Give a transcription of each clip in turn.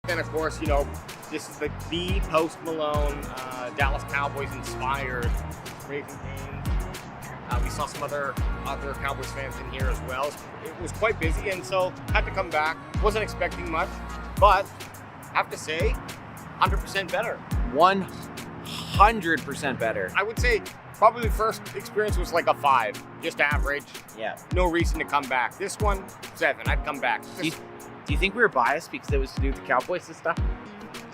And of course, you know, this is the Post Malone, Dallas Cowboys inspired Raising Canes. We saw some other Cowboys fans in here as well. It was quite busy, and so had to come back. Wasn't expecting much, but have to say, 100% better. 100% better. I would say probably the first experience was like a 5, just average. Yeah. No reason to come back. This one, 7. I'd come back. Do you think we were biased because it was to do with the Cowboys and stuff?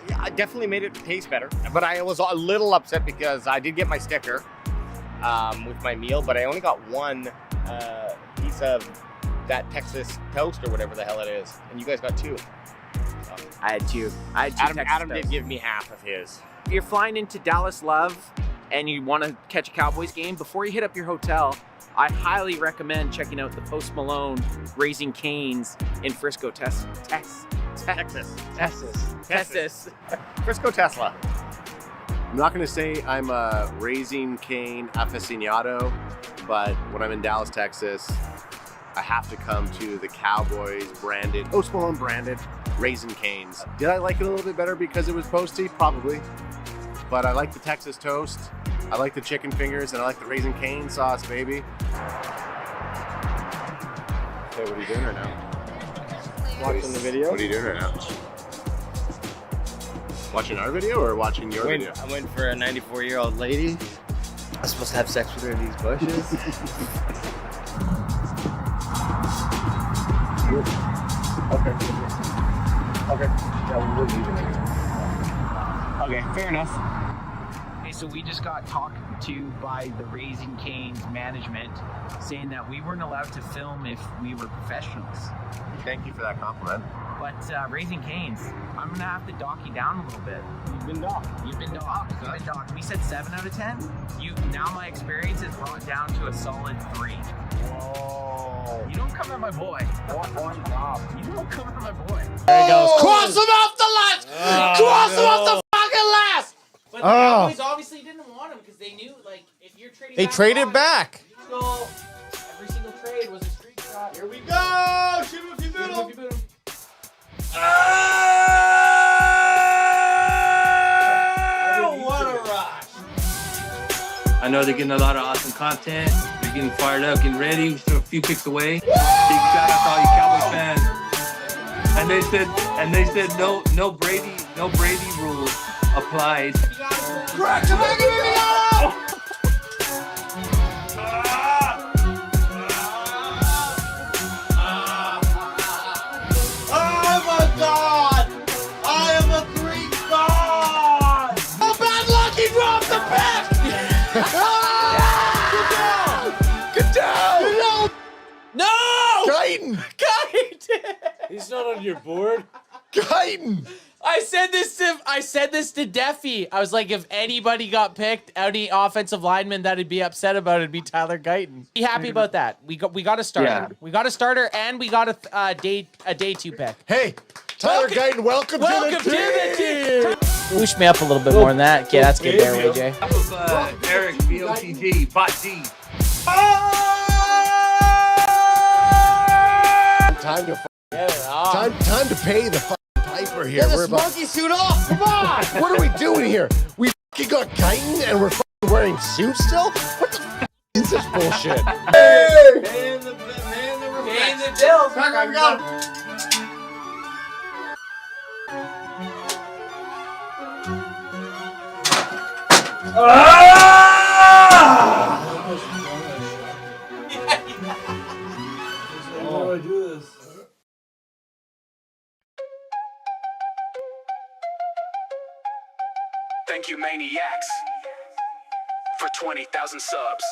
Yeah, I definitely made it taste better, but I was a little upset because I did get my sticker with my meal, but I only got one piece of that Texas toast or whatever the hell it is, and you guys got 2. So. I had 2. Adam did give me half of his. If you're flying into Dallas Love and you want to catch a Cowboys game, before you hit up your hotel, I highly recommend checking out the Post Malone Raising Canes in Frisco, Texas. Frisco, Tesla. I'm not going to say I'm a Raising Cane aficionado, but when I'm in Dallas, Texas, I have to come to the Cowboys branded, Post Malone branded Raising Canes. Did I like it a little bit better because it was posty? Probably. But I like the Texas toast, I like the chicken fingers, and I like the Raising Cane sauce, baby. Hey, what are you doing right now? Watching the video. What are you doing right now? Watching our video or watching your video? I'm waiting for a 94-year-old lady. I'm supposed to have sex with her in these bushes. Okay. Yeah, we're leaving. Okay, fair enough. Okay, so we just got talked to by the Raising Canes management saying that we weren't allowed to film if we were professionals. Thank you for that compliment. But Raising Canes, I'm gonna have to dock you down a little bit. You've been docked. You've been docked. We said 7 out of 10. Now my experience is brought down to a solid 3. Whoa. You don't come at my boy. One job. You don't come at my boy. There he goes. Cross him off the last! Cross him off the fucking last! But the Cowboys obviously didn't want him because they knew, like, if you're trading They back traded line, back. every single trade was a street shot. Here we go. Shoot him if you boot him. Oh, what a rush! I know they're getting a lot of awesome content. They're getting fired up, getting ready. We're still a few picks away. Big shout out to all you Cowboys fans. And they said no Brady rules applies. Crack him back in the I'm a god! I am a Greek god! Oh, bad luck! He dropped the pick! Get down! No! Guyton! He's not on your board. Guyton! I said this to Deffy. I was like, if anybody got picked, any offensive lineman that'd be upset about it'd be Tyler Guyton. Be happy about that. We got a starter. Yeah. We got a starter, and we got a day 2 pick. Hey, Tyler Guyton, welcome to the team! Boost me up a little bit more than that. Okay, that's good there, AJ. That was Eric, BOTG, Bot G. Time to pay the piper here. Get this monkey suit off! Come on! What are we doing here? We got Guyton and we're wearing suits still? What the is this bullshit? Hey! Man the Bills. Back on, go. Thank you, Maniacs, for 20,000 subs.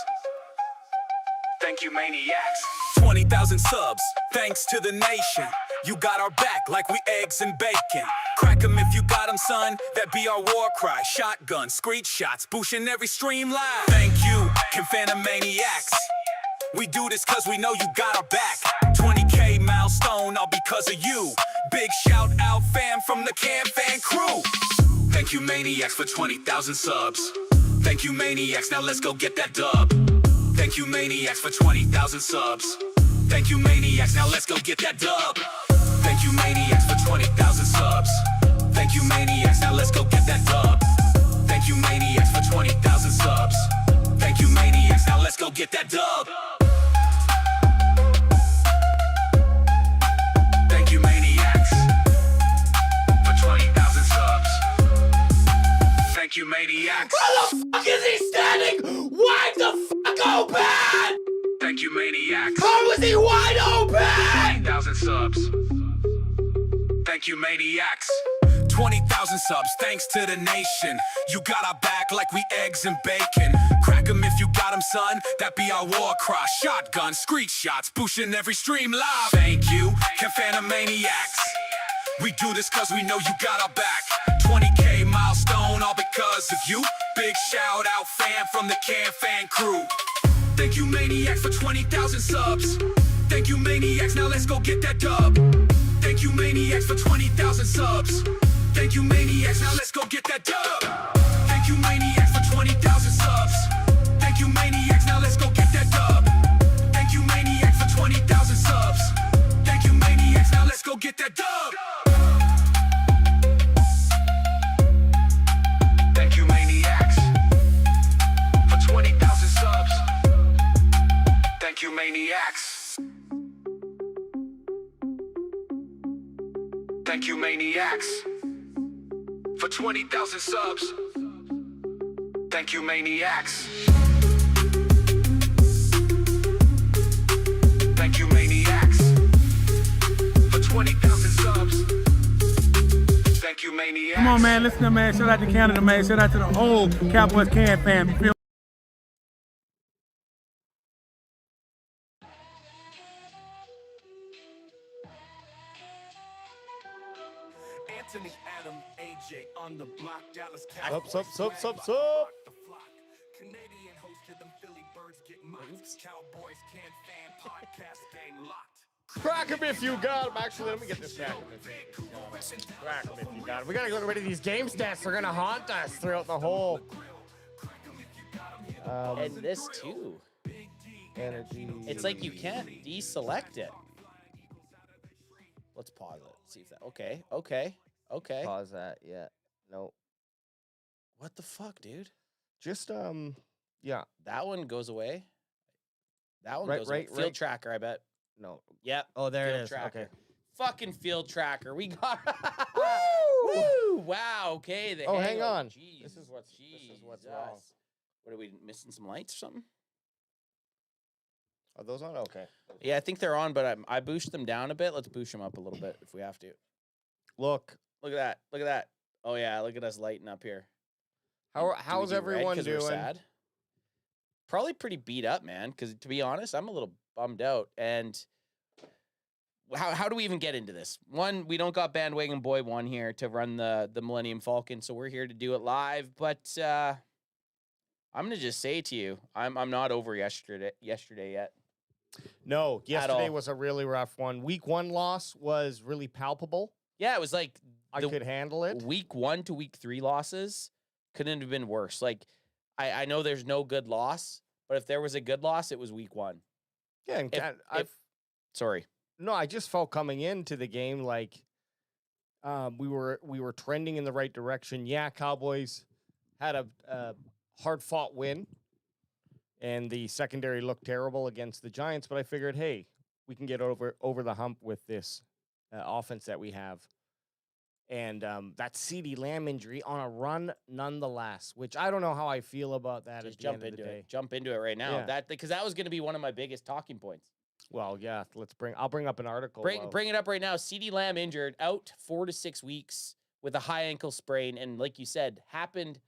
Thank you, Maniacs. 20,000 subs, thanks to the nation. You got our back like we eggs and bacon. Crack 'em if you got 'em, son. That be our war cry. Shotgun, screech shots, boosting every stream live. Thank you, Confana Maniacs. We do this cause we know you got our back. 20K milestone, all because of you. Big shout out fam from the Cam Fan crew. Thank you, Maniacs, for 20,000 subs. Thank you, Maniacs, now let's go get that dub. Thank you, Maniacs, for 20,000 subs. Thank you, Maniacs, now let's go get that dub. Thank you, Maniacs, for 20,000 subs. Thank you, Maniacs. Now let's go get that dub. Thank you, Maniacs, for 20,000 subs. Thank you, Maniacs. Now let's go get that dub. Thank you, Maniacs, for 20,000 subs. Thank you, Maniacs. Where the fuck is he standing? Wide the fuck open! Thank you, Maniacs. How was he wide open? 20,000 subs. Thank you, Maniacs. 20,000 subs, thanks to the nation. You got our back like we eggs and bacon. Crack 'em if you got 'em, son. That be our war cry. Shotgun, screech shots, boosting every stream live. Thank you, Canfana Maniacs. We do this cause we know you got our back. 20K milestone, all because of you. Big shout out, fam, from the Can Fan crew. Thank you, Maniacs, for 20,000 subs. Thank you, Maniacs, now let's go get that dub. Thank you, Maniacs, for 20,000 subs. Thank you, Maniacs, now let's go get that dub. Thank you, Maniacs, for 20,000 subs. Thank you, Maniacs, now let's go get that dub. Thank you, Maniacs, for 20,000 subs. Thank you, Maniacs, now let's go get that dub. Thank you, Maniacs, for 20,000 subs. Thank you, Maniacs. Thank you, Maniacs, for 20,000 subs. Thank you, Maniacs. Thank you, Maniacs, for 20,000 subs. Thank you, Maniacs. Come on, man, listen to man. Shout out to Canada, man. Shout out to the whole Cowboys Can fam. You feel? Anthony, Adam, AJ on the block, Dallas Cowboys. Sup. Canadian hosted them Philly Birds get mocked. Cowboys Can Fan podcast game locked. Crack 'em if you got 'em. Actually, let me get this back. Crack 'em if you got 'em. We gotta get rid of these game stats. They're gonna haunt us throughout the whole. And this too. Energy. It's like you can't deselect it. Let's pause it. See if that. Okay. Pause that. Yeah. No. What the fuck, dude? Just yeah. That one goes away. That one Right- goes away. right- Field right. tracker, I bet. No. Yep. Oh, there Field it is. tracker. Okay. Fucking field tracker. We got. Woo! Wow. Okay. The Oh, hang Hangover. on. Jeez. This is what's Jesus. wrong. What are we missing? Some lights or something? Are those on? Okay. Yeah, I think they're on, but I boosted them down a bit. Let's boost them up a little bit if we have to. Look. Look at that. Look at that. Oh yeah, look at us lighting up here. How's everyone We're doing? sad? Probably pretty beat up, man. Because to be honest, I'm a little bummed out. And how do we even get into this? One, we don't got Bandwagon Boy 1 here to run the Millennium Falcon, so we're here to do it live. But I'm gonna just say to you, I'm not over yesterday yet. No, yesterday all. was a really rough one. Week 1 loss was really palpable. Yeah, it was like I could handle it. Week 1 to week 3 losses couldn't have been worse. Like, I know there's no good loss, but if there was a good loss, it was week 1. Yeah, and Sorry. No, I just felt coming into the game like we were trending in the right direction. Yeah, Cowboys had a hard-fought win, and the secondary looked terrible against the Giants, but I figured, hey, we can get over the hump with this offense that we have. And that CeeDee Lamb injury on a run nonetheless, which I don't know how I feel about that Just at the jump end of into the day. it. Jump into it right now. Yeah. Because that was going to be one of my biggest talking points. Well, yeah, I'll bring up an article. Bring it up right now. CeeDee Lamb injured, out 4 to 6 weeks with a high ankle sprain, and like you said, happened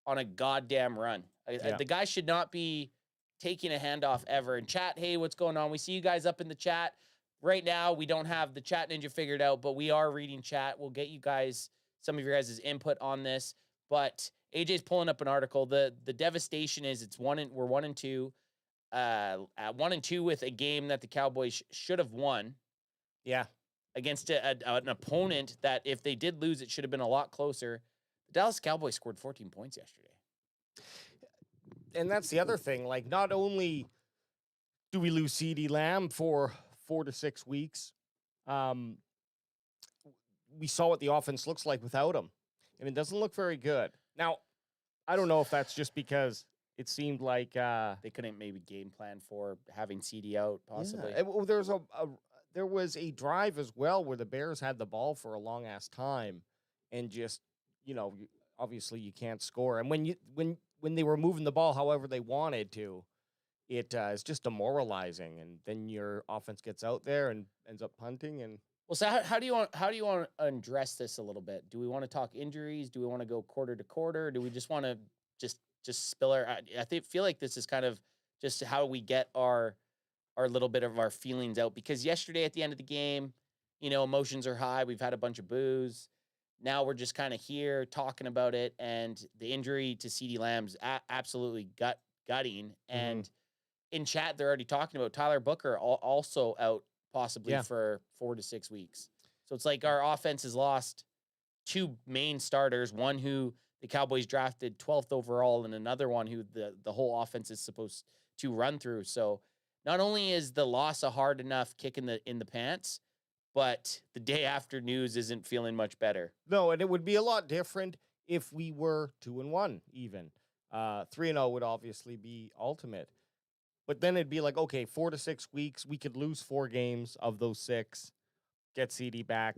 on a goddamn run. Yeah. The guy should not be taking a handoff ever. And chat, hey, what's going on? We see you guys up in the chat. Right now, we don't have the chat ninja figured out, but we are reading chat. We'll get you guys some of your guys' input on this. But AJ's pulling up an article. The devastation is we're 1-2. At 1-2 with a game that the Cowboys should have won. Yeah. Against an opponent that if they did lose, it should have been a lot closer. The Dallas Cowboys scored 14 points yesterday. And that's the other thing. Like, not only do we lose CeeDee Lamb for 4 to 6 weeks, we saw what the offense looks like without him, and it doesn't look very good. Now, I don't know if that's just because it seemed like They couldn't maybe game plan for having CD out, possibly. yeah, well, there was a drive as well where the Bears had the ball for a long ass time, and just obviously you can't score. And when they were moving the ball however they wanted to, it is just demoralizing. And then your offense gets out there and ends up punting. And Well, so how do you want to address this a little bit? Do we want to talk injuries? Do we want to go quarter to quarter? Do we just want to just spill our? Feel like this is kind of just how we get our little bit of our feelings out, because yesterday at the end of the game, emotions are high. We've had a bunch of boos. Now we're just kind of here talking about it, and the injury to CeeDee Lamb's absolutely gutting. And in chat, they're already talking about Tyler Booker also out possibly for 4 to 6 weeks. So it's like our offense has lost 2 main starters, one who the Cowboys drafted 12th overall and another one who the whole offense is supposed to run through. So not only is the loss a hard enough kick in the pants, but the day after news isn't feeling much better. no, and it would be a lot different if we were 2-1 even. 3-0 would obviously be ultimate. But then it'd be like, okay, 4 to 6 weeks, we could lose 4 games of those 6, get CD back.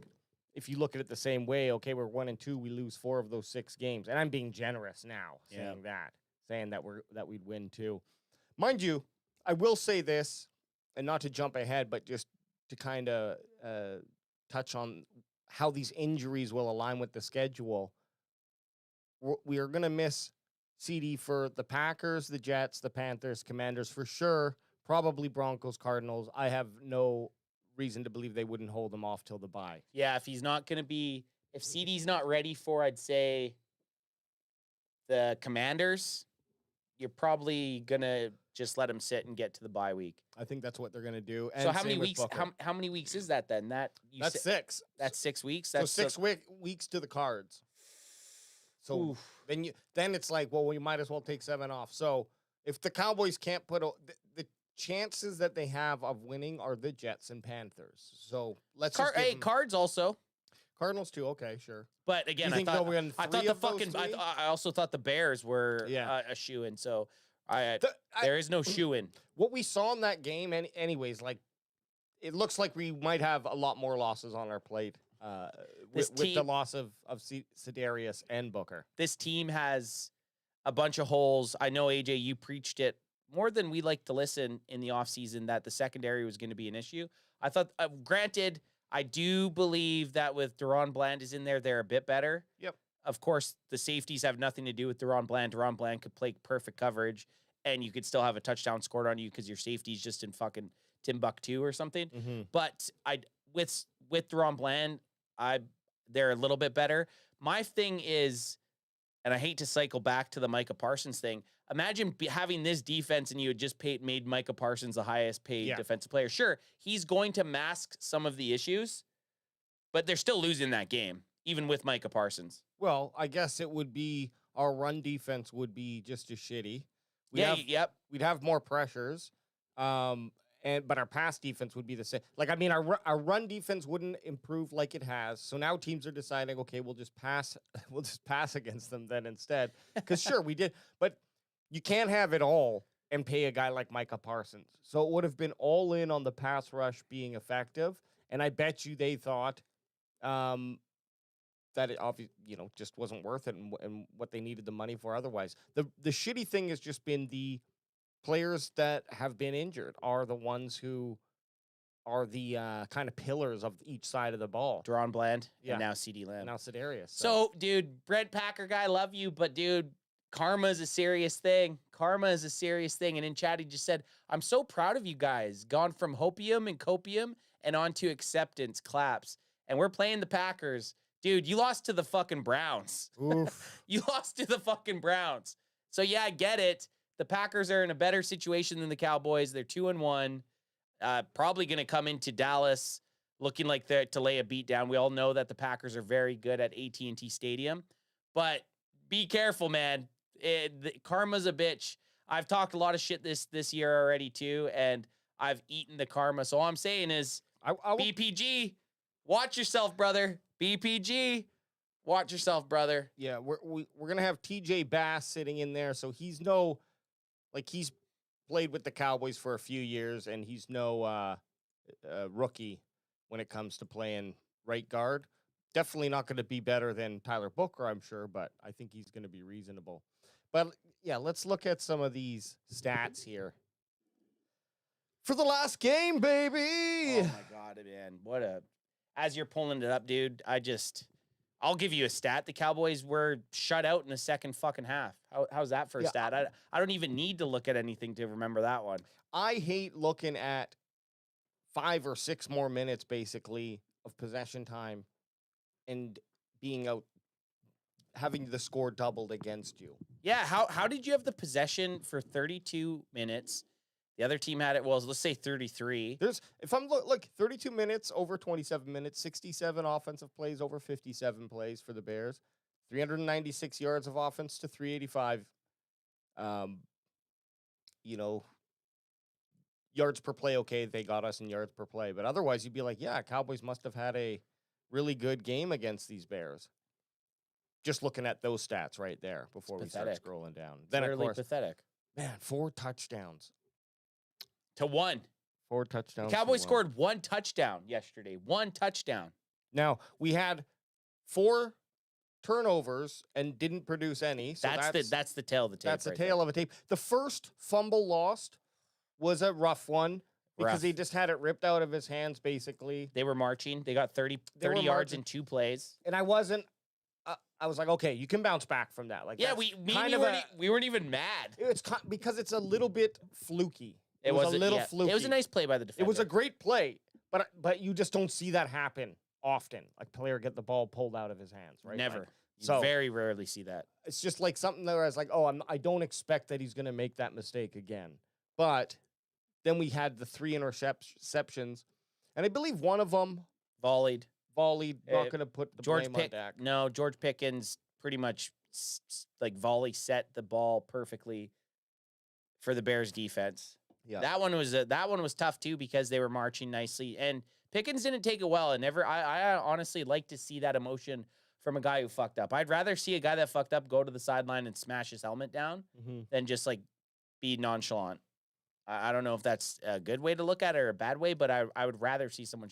If you look at it the same way, okay, we're 1-2, we lose 4 of those 6 games. And I'm being generous now saying that we'd win too. Mind you, I will say this, and not to jump ahead, but just to kind of touch on how these injuries will align with the schedule. We are going to miss CD for the Packers, the Jets, the Panthers, Commanders for sure, probably Broncos, Cardinals. I have no reason to believe they wouldn't hold him off till the bye. Yeah, if CD's not ready for, I'd say, the Commanders, you're probably going to just let him sit and get to the bye week. I think that's what they're going to do. And so how many weeks? How many weeks is that then? That's 6. That's 6 weeks. That's 6 weeks to the Cards. So then it's like, well, we might as well take 7 off. So if the Cowboys can't put the chances that they have of winning are the Jets and Panthers. So let's Cards also. Cardinals too. Okay, sure. But again, I also thought the Bears were a shoe-in. So there is no shoe-in. What we saw in that game, anyways, like it looks like we might have a lot more losses on our plate. With the loss of Sedarius and Booker. This team has a bunch of holes. I know, AJ, you preached it more than we like to listen in the offseason, that the secondary was going to be an issue. I thought, granted, I do believe that with Deron Bland is in there, they're a bit better. Yep. Of course, the safeties have nothing to do with Deron Bland. Deron Bland could play perfect coverage, and you could still have a touchdown scored on you because your safety's just in fucking Timbuktu or something. Mm-hmm. But with Deron Bland, they're a little bit better. My thing is, and I hate to cycle back to the Micah Parsons thing. Imagine having this defense and you had just made Micah Parsons the highest paid defensive player. Sure, he's going to mask some of the issues, but they're still losing that game, even with Micah Parsons. Well, I guess it would be our run defense would be just as shitty. We'd have more pressures. But our pass defense would be the same. Like, I mean, our run defense wouldn't improve like it has. So now teams are deciding, okay, we'll just pass against them then instead. Because sure, we did, but you can't have it all and pay a guy like Micah Parsons. So it would have been all in on the pass rush being effective. And I bet you they thought that it obviously, just wasn't worth it and what they needed the money for otherwise. The shitty thing has just been the players that have been injured are the ones who are the kind of pillars of each side of the ball. Deron Bland and now CeeDee Lamb. And now Sedarius. So, dude, Brent Packer guy, love you, but dude, karma is a serious thing. Karma is a serious thing. And in chat, he just said, I'm so proud of you guys. Gone from hopium and copium and on to acceptance, claps. And we're playing the Packers. Dude, you lost to the fucking Browns. Oof. You lost to the fucking Browns. So, yeah, I get it. The Packers are in a better situation than the Cowboys. They're 2-1. Probably going to come into Dallas looking like they're to lay a beat down. We all know that the Packers are very good at AT&T Stadium. But be careful, man. Karma's a bitch. I've talked a lot of shit this year already, too, and I've eaten the karma. So all I'm saying is, BPG, watch yourself, brother. BPG, watch yourself, brother. Yeah, we're gonna have TJ Bass sitting in there, so he's he's played with the Cowboys for a few years, and he's no rookie when it comes to playing right guard. Definitely not going to be better than Tyler Booker, I'm sure, but I think he's going to be reasonable. But yeah, let's look at some of these stats here for the last game, baby. Oh my God, man! As you're pulling it up, dude, I'll give you a stat. The Cowboys were shut out in the second fucking half. How's that for a stat? I don't even need to look at anything to remember that one. I hate looking at 5 or 6 more minutes, basically, of possession time and being out, having the score doubled against you. Yeah, how did you have the possession for 32 minutes? The other team had it, well, let's say 33. If I'm look 32 minutes over 27 minutes, 67 offensive plays over 57 plays for the Bears, 396 yards of offense to 385. Yards per play, okay, they got us in yards per play, but otherwise you'd be like, yeah, Cowboys must have had a really good game against these Bears. Just looking at those stats right there before we start scrolling down. Then of course, pathetic. Man, 4 touchdowns. To 1. 4 touchdowns. The Cowboys scored 1 touchdown yesterday. 1 touchdown. Now, we had 4 turnovers and didn't produce any. So that's the tail of the tape. That's the tail of a tape. The first fumble lost was a rough one because he just had it ripped out of his hands, basically. They were marching. They got 30 yards in 2 plays. And I wasn't. I was like, okay, you can bounce back from that. Like, yeah, we weren't even mad. It's because it's a little bit fluky. It was a little fluky. It was a nice play by the defender. It was a great play, but you just don't see that happen often. Like, player get the ball pulled out of his hands, right? Never. Like, you very rarely see that. It's just like something that I was like, I don't expect that he's going to make that mistake again. But then we had the 3 interceptions, and I believe one of them volleyed. Not going to put the blame on Dak. No, George Pickens pretty much like volley set the ball perfectly for the Bears defense. Yeah, that one was tough too because they were marching nicely, and Pickens didn't take it well. And I honestly like to see that emotion from a guy who fucked up. I'd rather see a guy that fucked up go to the sideline and smash his helmet down than just like be nonchalant. I don't know if that's a good way to look at it or a bad way, but I would rather see someone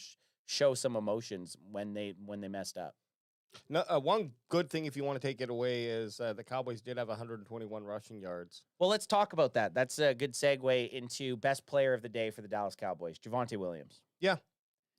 show some emotions when they messed up. No, one good thing, if you want to take it away, is the Cowboys did have 121 rushing yards. Well, let's talk about that. That's a good segue into best player of the day for the Dallas Cowboys, Javonte Williams. Yeah,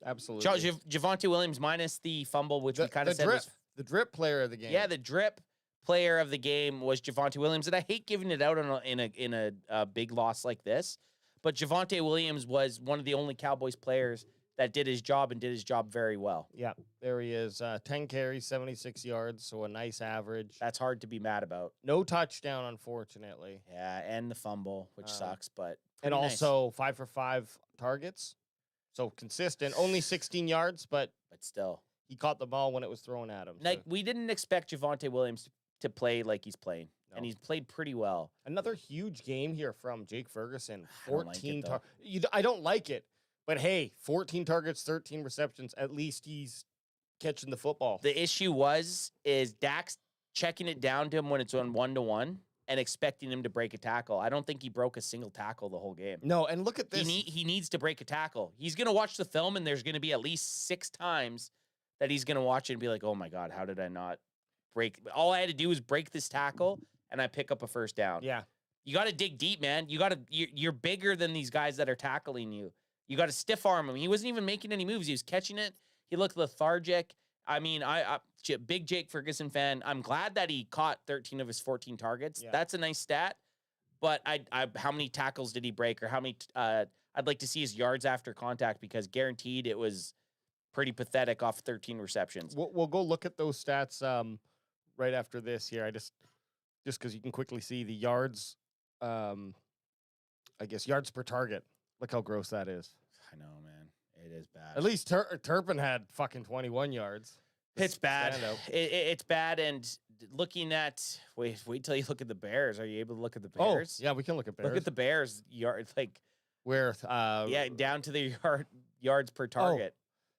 absolutely. Javonte Williams minus the fumble, which we kind of said was the drip player of the game. Yeah, the drip player of the game was Javonte Williams, and I hate giving it out in a big loss like this, but Javonte Williams was one of the only Cowboys players that did his job and did his job very well. Yeah, there he is. 10 carries, 76 yards, so a nice average. That's hard to be mad about. No touchdown, unfortunately. Yeah, and the fumble, which sucks, but and also 5 for 5 targets, so consistent. Only 16 yards, but still, he caught the ball when it was thrown at him. Like, we didn't expect Javonte Williams to play like he's playing, and he's played pretty well. Another huge game here from Jake Ferguson. 14 targets. I don't like it. But hey, 14 targets, 13 receptions. At least he's catching the football. The issue is Dak's checking it down to him when it's on 1-to-1 and expecting him to break a tackle. I don't think he broke a single tackle the whole game. No, and look at this. He needs to break a tackle. He's going to watch the film, and there's going to be at least 6 times that he's going to watch it and be like, oh my God, how did I not break? All I had to do was break this tackle, and I pick up a first down. Yeah. You got to dig deep, man. You're bigger than these guys that are tackling you. You got to stiff arm him. He wasn't even making any moves. He was catching it. He looked lethargic. I mean, big Jake Ferguson fan. I'm glad that he caught 13 of his 14 targets. Yeah. That's a nice stat. But how many tackles did he break, or how many? I'd like to see his yards after contact, because guaranteed it was pretty pathetic off 13 receptions. We'll go look at those stats right after this here. I just because you can quickly see the yards. I guess yards per target. Look how gross that is. I know, man. It is bad. At least Turpin had fucking 21 yards. It's bad. It's bad. And looking at wait till you look at the Bears. Are you able to look at the Bears? Oh, yeah, we can look at Bears. Look at the Bears yards, like where down to the yards per target.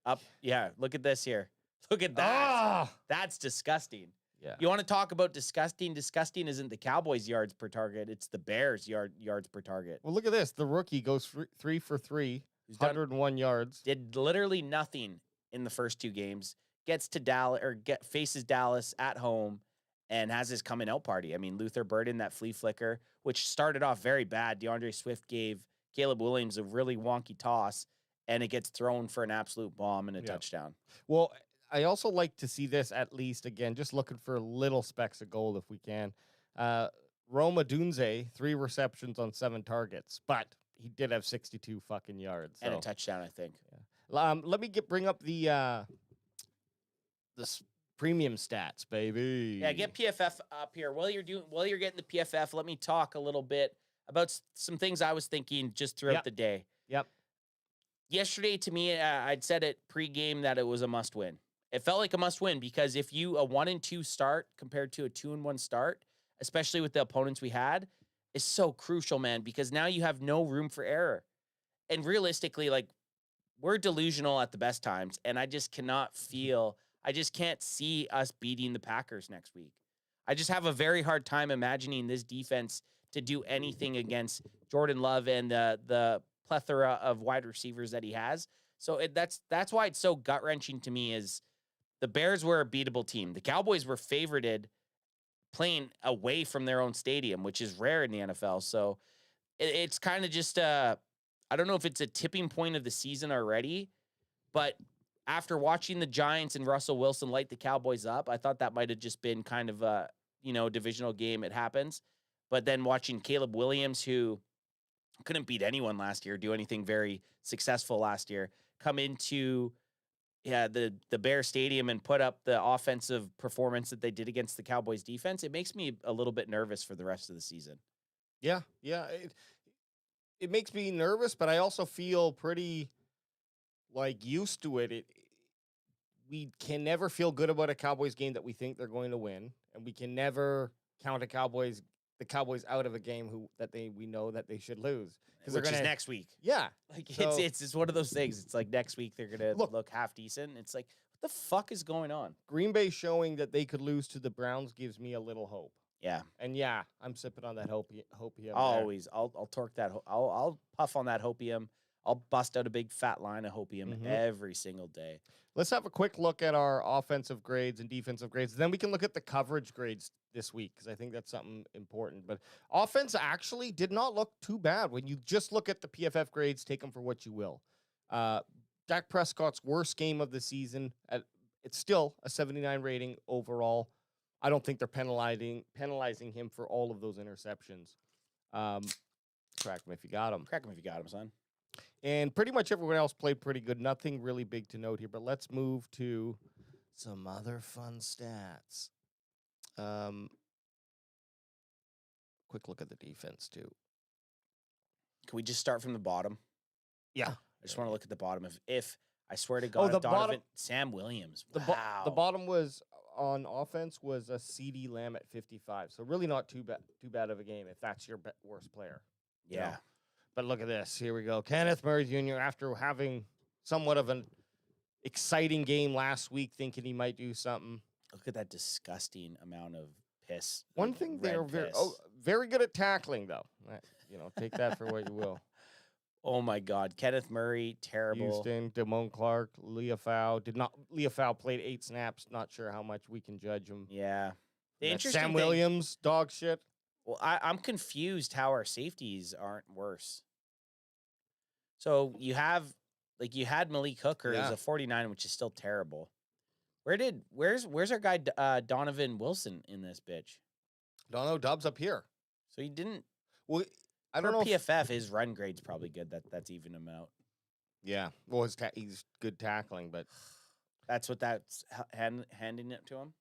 Up. Yeah, look at this here. Look at that. That's disgusting. Yeah. You want to talk about disgusting? Disgusting isn't the Cowboys' yards per target. It's the Bears' yards per target. Well, look at this. The rookie goes 3 for 3, Who's done- 101 yards. Did literally nothing in the first 2 games. Gets to Dallas faces Dallas at home and has his coming out party. I mean, Luther Burden, that flea flicker, which started off very bad. DeAndre Swift gave Caleb Williams a really wonky toss, and it gets thrown for an absolute bomb and a touchdown. Well, I also like to see this at least, again, just looking for little specks of gold if we can. Roma Dunze, 3 receptions on 7 targets, but he did have 62 fucking yards. And a so. touchdown, I think. Let me bring up the premium stats, baby. Yeah, get PFF up here. While you're getting the PFF, let me talk a little bit about some things I was thinking just throughout the day. Yep. Yesterday, to me, I'd said it pregame that it was a must-win. It felt like a must-win because if you a 1-2 start compared to a 2-1 start, especially with the opponents we had, is so crucial, man. Because now you have no room for error, and realistically, like we're delusional at the best times, and I just can't see us beating the Packers next week. I just have a very hard time imagining this defense to do anything against Jordan Love and the plethora of wide receivers that he has. So that's why it's so gut-wrenching to me is the Bears were a beatable team. The Cowboys were favorited playing away from their own stadium, which is rare in the NFL. So it's kind of just I don't know if it's a tipping point of the season already, but after watching the Giants and Russell Wilson light the Cowboys up, I thought that might have just been kind of a, divisional game. It happens. But then watching Caleb Williams, who couldn't beat anyone last year, do anything very successful last year, come into the Bear Stadium and put up the offensive performance that they did against the Cowboys defense, it makes me a little bit nervous for the rest of the season. Yeah. It makes me nervous, but I also feel pretty used to it. We can never feel good about a Cowboys game that we think they're going to win, and we can never count the Cowboys out of a game we know that they should lose, Which is next week. Yeah, It's one of those things. It's like next week they're gonna look half decent. It's like, what the fuck is going on? Green Bay showing that they could lose to the Browns gives me a little hope. Yeah, and I'm sipping on that hopium. I'll torque that. I'll puff on that hopium. I'll bust out a big fat line of hopium every single day. Let's have a quick look at our offensive grades and defensive grades. Then we can look at the coverage grades this week because I think that's something important. But offense actually did not look too bad. When you just look at the PFF grades, take them for what you will. Dak Prescott's worst game of the season. It's still a 79 rating overall. I don't think they're penalizing him for all of those interceptions. Crack him if you got him. Crack him if you got him, son. And pretty much everyone else played pretty good. Nothing really big to note here, but let's move to some other fun stats. Quick look at the defense, too. Can we just start from the bottom? Yeah. I just want to look at the bottom. If I swear to God, Sam Williams. Wow. The bottom was on offense was a CD Lamb at 55. So really not too bad of a game if that's your worst player. Yeah. You know? But look at this. Here we go. Kenneth Murray Jr., after having somewhat of an exciting game last week, thinking he might do something. Look at that disgusting amount of piss. One thing they're very good at tackling, though. Take that for what you will. Oh, my God. Kenneth Murray, terrible. Houston, Damone Clark, Leafau played 8 snaps. Not sure how much we can judge him. Yeah. Sam Williams, dog shit. Well, I'm confused how our safeties aren't worse. So you had Malik Hooker as a 49, which is still terrible. Where's our guy Donovan Wilson in this bitch? Don't know. Dub's up here. So he didn't. Well, I don't know. PFF, his run grade's probably good. That's even him out. Yeah. Well, he's good tackling, but that's what that's handing it to him.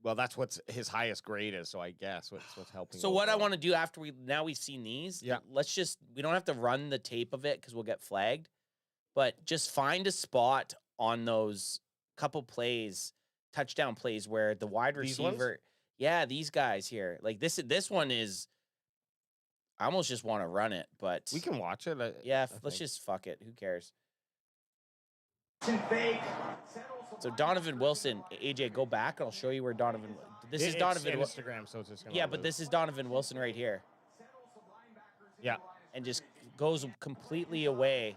Well, that's what's his highest grade is, so I guess what's helping. So what I want to do after we've seen these, we don't have to run the tape of it because we'll get flagged, but just find a spot on those couple plays, touchdown plays where the wide receiver, these guys here, like this one is, I almost just want to run it, but we can watch it. Let's just fuck it. Who cares? So Donovan Wilson, AJ, go back and I'll show you where Donovan. This is Donovan. Instagram, so it's just gonna Yeah, but this is Donovan Wilson right here. Yeah. And just goes completely away.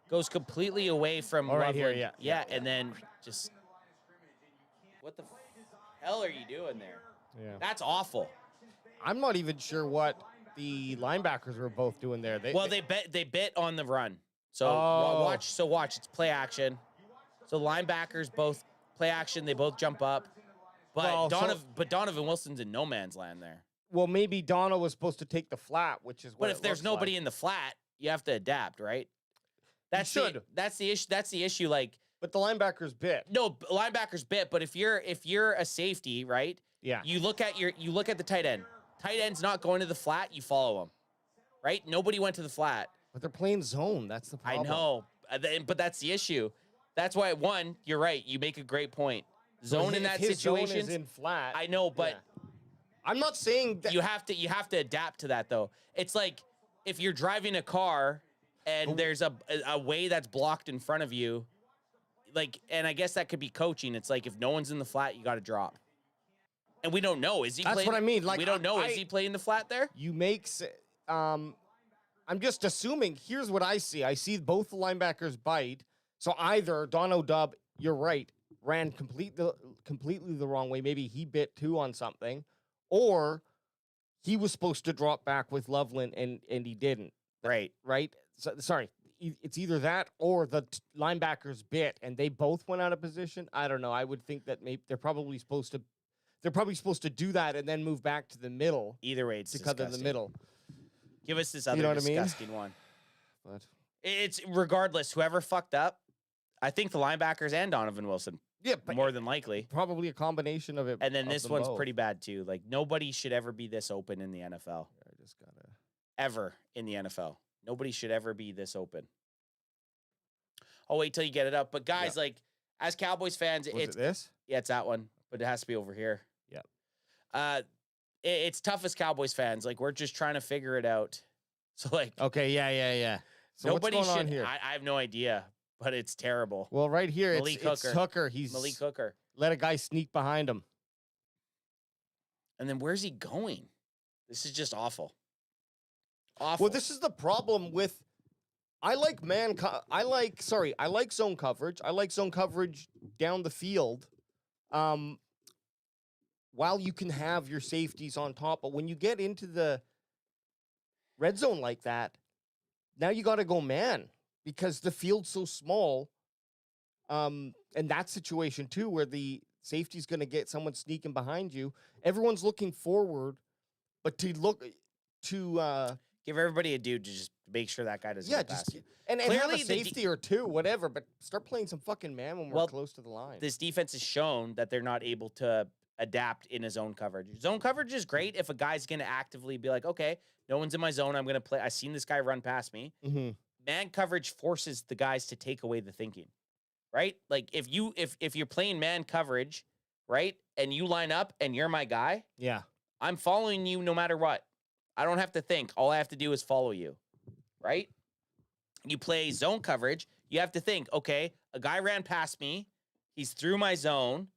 Goes completely away from Oh, right Loveland. here, Yeah, and then just. What the hell are you doing there? Yeah. That's awful. I'm not even sure what the linebackers were both doing there. They bit on the run. So Oh. watch. It's play action. So linebackers both play action. They both jump up. But Donovan Wilson's in no man's land there. Well, maybe Donna was supposed to take the flat, which is what. But if there's nobody in the flat, you have to adapt, right? That's the issue. That's the issue. Like, but the linebackers bit. No, linebackers bit. But if you're a safety, right? Yeah. You look at the tight end. Tight end's not going to the flat. You follow him, right? Nobody went to the flat. But they're playing zone. That's the problem. I know, but that's the issue. That's why you're right. You make a great point. Zone in that situation zone is in flat. I know, but I'm not saying that you have to adapt to that though. It's like if you're driving a car and there's a way that's blocked in front of you, like, and I guess that could be coaching. It's like if no one's in the flat, you got to drop. And we don't know. Is he? That's what I mean. Like we don't know. Is he playing the flat there? You make. I'm just assuming. Here's what I see. I see both the linebackers bite. So either Dono Dub, you're right, ran completely the wrong way. Maybe he bit too on something, or he was supposed to drop back with Loveland and he didn't. Right. So, sorry. It's either that or the linebackers bit and they both went out of position. I don't know. I would think that maybe they're probably supposed to do that and then move back to the middle. Either way, it's to cut in the middle. Give us this other disgusting one. But it's regardless. Whoever fucked up, I think the linebackers and Donovan Wilson. Yeah, but more than likely. Probably a combination of it. And then this one's pretty bad too. Like nobody should ever be this open in the NFL. I just gotta ever in the NFL. Nobody should ever be this open. I'll wait till you get it up. But guys, like as Cowboys fans, it's this. Yeah, it's that one, but it has to be over here. Yeah. It's tough as Cowboys fans. Like we're just trying to figure it out. So like, okay, yeah. So nobody what's going should. on here? I have no idea, but it's terrible. Well, right here, Malik it's Hooker. He's Malik Hooker. Let a guy sneak behind him. And then where's he going? This is just awful. Awful. Well, this is the problem with. I like zone coverage. I like zone coverage down the field. While you can have your safeties on top, but when you get into the red zone like that, now you got to go man because the field's so small. And that situation too, where the safety's going to get someone sneaking behind you. Everyone's looking forward, but give everybody a dude to just make sure that guy doesn't get past you. And have a safety or two, whatever, but start playing some fucking man when we're close to the line. This defense has shown that they're not able to adapt in a zone coverage. Zone coverage is great if a guy's going to actively be like, okay, no one's in my zone. I'm going to play. I've seen this guy run past me. Mm-hmm. Man coverage forces the guys to take away the thinking, right? Like if you're playing man coverage, right, and you line up and you're my guy, yeah, I'm following you no matter what. I don't have to think. All I have to do is follow you, right? You play zone coverage. You have to think, okay, a guy ran past me. He's through my zone,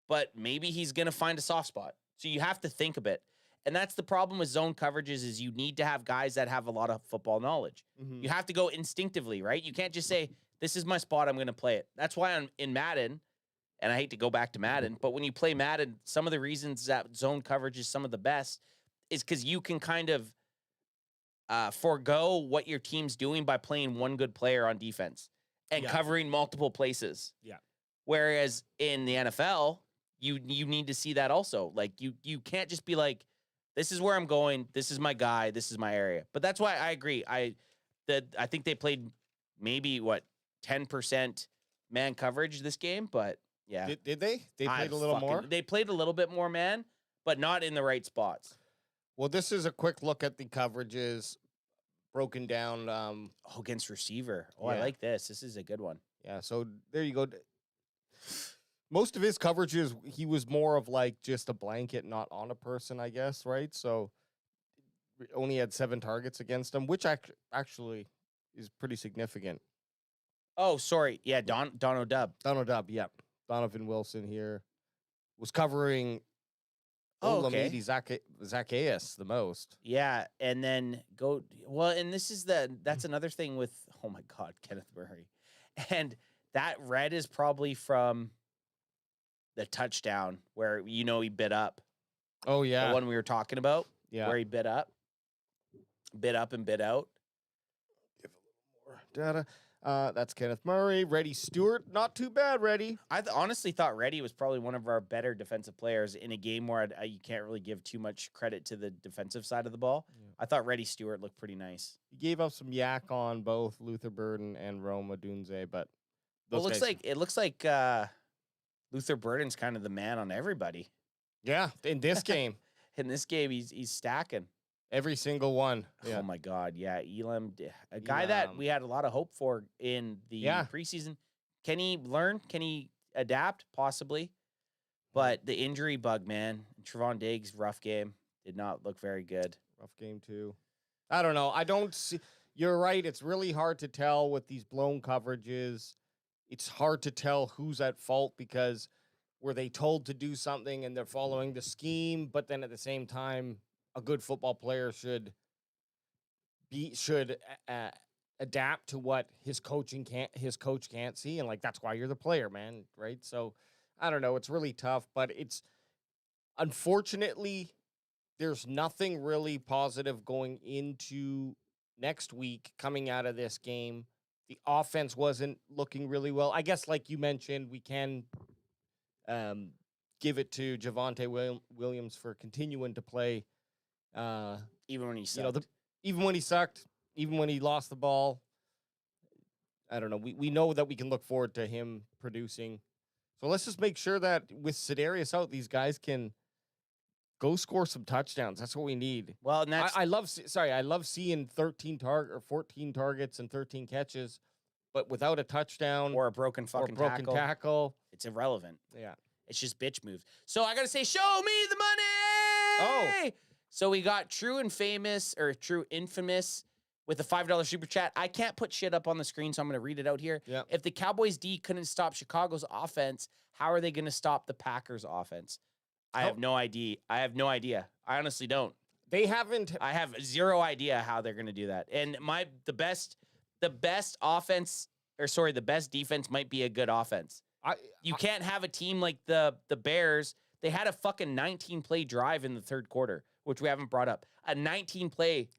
but maybe he's going to find a soft spot. So you have to think a bit. And that's the problem with zone coverages is you need to have guys that have a lot of football knowledge. Mm-hmm. You have to go instinctively, right? You can't just say, this is my spot, I'm going to play it. That's why I'm in Madden, and I hate to go back to Madden, but when you play Madden, some of the reasons that zone coverage is some of the best is because you can kind of forego what your team's doing by playing one good player on defense and covering multiple places. Yeah. Whereas in the NFL, you need to see that also. Like you can't just be like, this is where I'm going. This is my guy. This is my area. But that's why I agree. I think they played maybe 10% man coverage this game, but yeah. Did they? They played a little more? They played a little bit more man, but not in the right spots. Well, this is a quick look at the coverages broken down. Against receiver. Oh, I like this. This is a good one. Yeah, so there you go. Most of his coverages, he was more of like just a blanket, not on a person, I guess, right? So only had 7 targets against him, which actually is pretty significant. Oh, sorry. Yeah, Dono Dub. Dono Dub, yep. Donovan Wilson here was covering Oh, okay. Olamide Zacchaeus the most. Yeah, and then and that's another thing with, oh my God, Kenneth Murray. And that red is probably from the touchdown where, he bit up. Oh, yeah. The one we were talking about, Yeah. where he bit up and bit out. Give a little more data. That's Kenneth Murray. Reddy Stewart, not too bad, Reddy. I honestly thought Reddy was probably one of our better defensive players in a game where you can't really give too much credit to the defensive side of the ball. Yeah. I thought Reddy Stewart looked pretty nice. He gave up some yak on both Luther Burden and Roma Dunze, but it looks like Luther Burden's kind of the man on everybody. Yeah, in this game. In this game, he's stacking. Every single one. Yeah. Oh, my God. Yeah, Elam, a guy that we had a lot of hope for in the preseason. Can he learn? Can he adapt? Possibly. But the injury bug, man. Trevon Diggs, rough game. Did not look very good. Rough game, too. I don't know. I don't see. You're right. It's really hard to tell with these blown coverages. It's hard to tell who's at fault because were they told to do something and they're following the scheme, but then at the same time, a good football player should adapt to what his coach can't see, and that's why you're the player, man, right? So I don't know, it's really tough, but it's unfortunately there's nothing really positive going into next week coming out of this game. The offense wasn't looking really well. I guess, like you mentioned, we can give it to Javonte Williams for continuing to play. Even when he sucked. Even when he sucked, even when he lost the ball. I don't know. We know that we can look forward to him producing. So let's just make sure that with Sedarius out, these guys can go score some touchdowns. That's what we need. Well, and that's I love seeing 14 targets and 13 catches, but without a touchdown or a broken tackle. It's irrelevant. Yeah. It's just bitch moves. So I got to say, show me the money. Oh. So we got True Infamous with a $5 super chat. I can't put shit up on the screen, so I'm going to read it out here. Yeah. If the Cowboys D couldn't stop Chicago's offense, how are they going to stop the Packers offense? I have no idea. I honestly don't. They haven't. I have zero idea how they're going to do that. And the best defense might be a good offense. You can't have a team like the Bears. They had a fucking 19-play drive in the third quarter, which we haven't brought up. A 19-play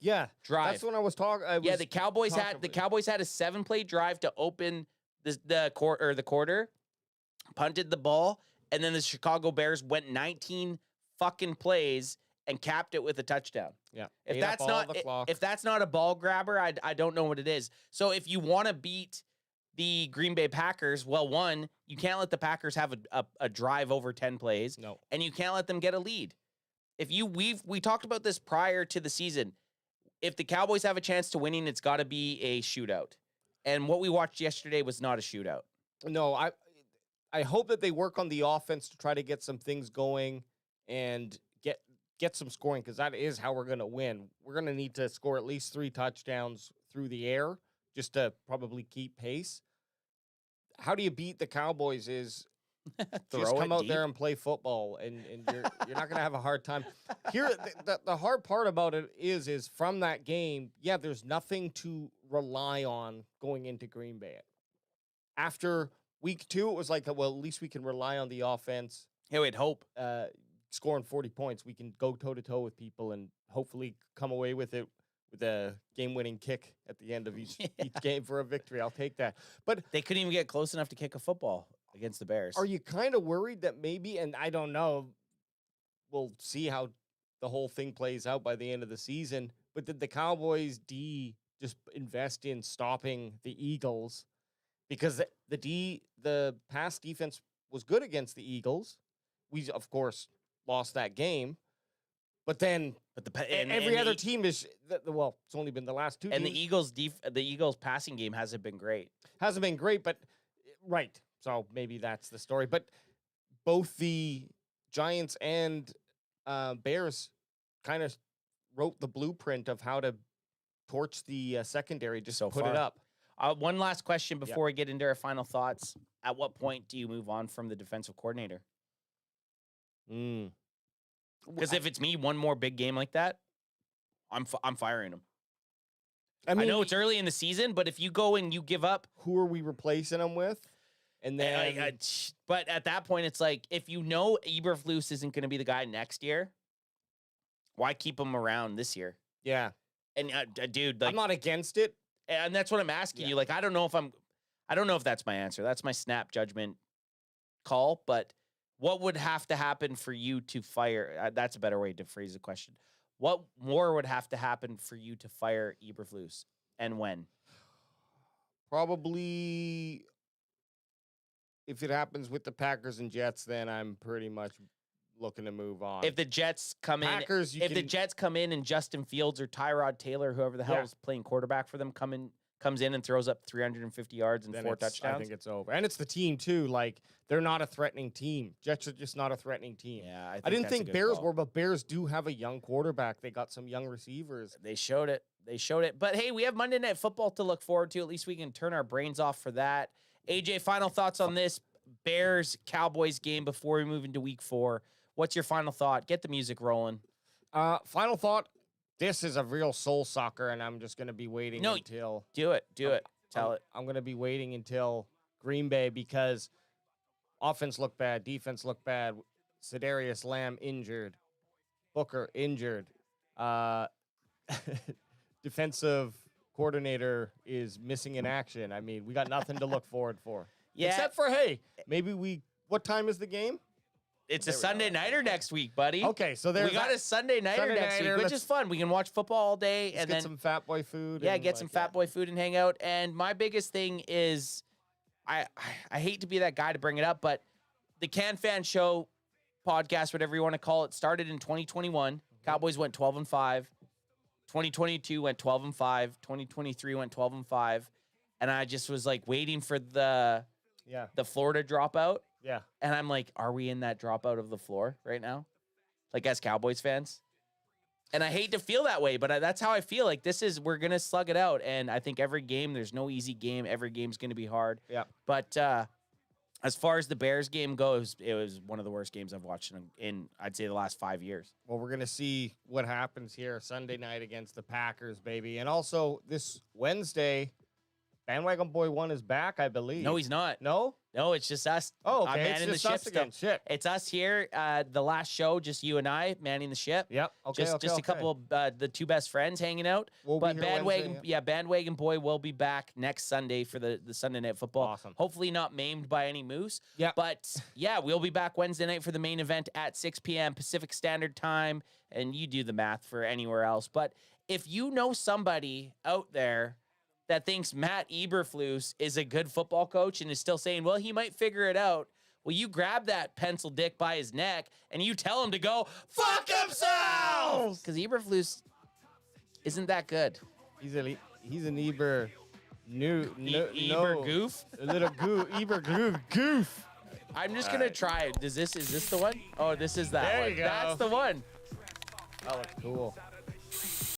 drive. That's when I was talking. The Cowboys had a 7-play drive to open the quarter, punted the ball, and then the Chicago Bears went 19 fucking plays and capped it with a touchdown. Yeah. If that's not a ball grabber, I don't know what it is. So if you want to beat the Green Bay Packers, well, one, you can't let the Packers have a drive over 10 plays. No. And you can't let them get a lead. We talked about this prior to the season. If the Cowboys have a chance to winning, it's got to be a shootout. And what we watched yesterday was not a shootout. No, I hope that they work on the offense to try to get some things going and get some scoring, because that is how we're going to win. We're going to need to score at least 3 touchdowns through the air just to probably keep pace. How do you beat the Cowboys is just come out there and play football, and you're not going to have a hard time. Here, the hard part about it is from that game, there's nothing to rely on going into Green Bay. After week 2, it was like, well, at least we can rely on the offense. Hey, we'd hope. Scoring 40 points, we can go toe-to-toe with people and hopefully come away with it with a game-winning kick at the end of each game for a victory. I'll take that. But they couldn't even get close enough to kick a football against the Bears. Are you kind of worried that maybe, and I don't know, we'll see how the whole thing plays out by the end of the season, but did the Cowboys D just invest in stopping the Eagles? Because the pass defense was good against the Eagles. We, of course, lost that game. But then every other team is, it's only been the last 2 and teams. The Eagles passing game hasn't been great. Hasn't been great, but right. So maybe that's the story. But both the Giants and Bears kind of wrote the blueprint of how to torch the secondary, just put it up. One last question before we get into our final thoughts. At what point do you move on from the defensive coordinator? Because if it's me, one more big game like that, I'm firing him. I know it's early in the season, but if you go and you give up, who are we replacing him with? And then, but at that point, it's like if you know Eberflus isn't going to be the guy next year, why keep him around this year? Yeah, and dude, like, I'm not against it, and that's what I'm asking you. Like, I don't know if that's my answer. That's my snap judgment call. But what would have to happen for you to fire? That's a better way to phrase the question. What more would have to happen for you to fire Eberflus, and when? Probably, if it happens with the Packers and Jets, then I'm pretty much looking to move on. If the Jets come in, the Jets come in and Justin Fields or Tyrod Taylor, whoever the hell is playing quarterback for them, comes in and throws up 350 yards and 4 touchdowns. I think it's over. And it's the team too. Like, they're not a threatening team. Jets are just not a threatening team. Yeah, I didn't think Bears were, but Bears do have a young quarterback. They got some young receivers. They showed it. But hey, we have Monday Night Football to look forward to. At least we can turn our brains off for that. AJ, final thoughts on this Bears Cowboys game before we move into Week 4. What's your final thought? Get the music rolling. Final thought. This is a real soul sucker, and I'm just going to be waiting until... Do it. Tell it. I'm going to be waiting until Green Bay, because offense looked bad, defense looked bad, Sedarius Lamb injured, Booker injured, defensive coordinator is missing in action. I mean, we got nothing to look forward for. Yeah. Except for, hey, maybe what time is the game? It's a Sunday nighter next week, buddy. Okay, so we got a Sunday nighter next week, which is fun. We can watch football all day and then get some Fat Boy food. Yeah, get some Fat Boy food and hang out. And my biggest thing is, I hate to be that guy to bring it up, but the Can Fan Show podcast, whatever you want to call it, started in 2021. Cowboys went 12-5. 2022 went 12-5. 2023 went 12-5. And I just was like waiting for the Florida dropout. Yeah. And I'm like, are we in that dropout of the floor right now? Like, as Cowboys fans? And I hate to feel that way, but that's how I feel. Like, we're going to slug it out. And I think every game, there's no easy game. Every game's going to be hard. Yeah. But as far as the Bears game goes, it was one of the worst games I've watched in I'd say, the last 5 years. Well, we're going to see what happens here Sunday night against the Packers, baby. And also this Wednesday, Bandwagon Boy 1 is back, I believe. No, he's not. No? No, it's just us. Oh, okay. I'm manning it's the just ship us again. still. Shit. It's us here. The last show, just you and I manning the ship. Yep. Okay. Just a couple of the two best friends hanging out. We'll but be here Bandwagon, Wednesday, Bandwagon Boy will be back next Sunday for the Sunday Night Football. Awesome. Hopefully not maimed by any moose. Yeah. But yeah, we'll be back Wednesday night for the main event at 6 p.m. Pacific Standard Time. And you do the math for anywhere else. But if you know somebody out there that thinks Matt Eberflus is a good football coach and is still saying, well, he might figure it out, well, you grab that pencil dick by his neck and you tell him to go fuck himself, because Eberflus isn't that good. He's an Eber goof? A little Eber goof. I'm just going to try it. Is this the one? Oh, this is that there one. You go. That's the one. That looks cool.